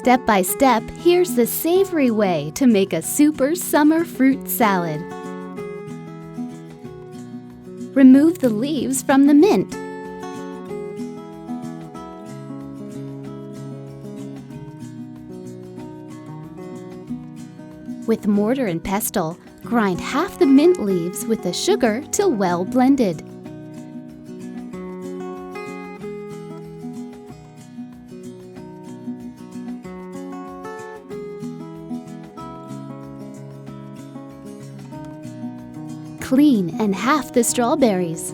Step by step, here's the savory way to make a super summer fruit salad. Remove the leaves from the mint. With mortar and pestle, grind half the mint leaves with the sugar till well blended. Clean and halve the strawberries.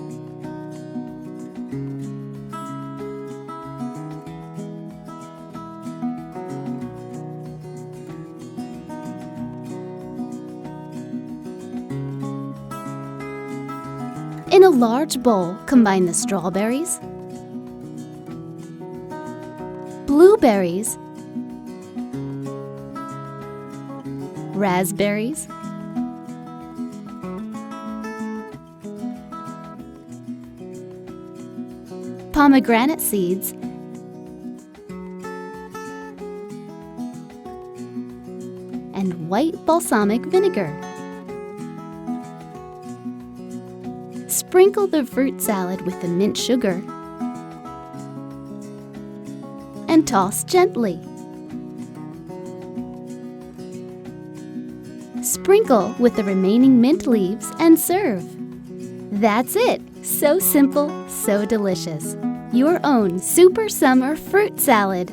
In a large bowl, combine the strawberries, blueberries, raspberries, pomegranate seeds, and white balsamic vinegar. Sprinkle the fruit salad with the mint sugar and toss gently. Sprinkle with the remaining mint leaves and serve. That's it! So simple, so delicious. Your own super summer fruit salad.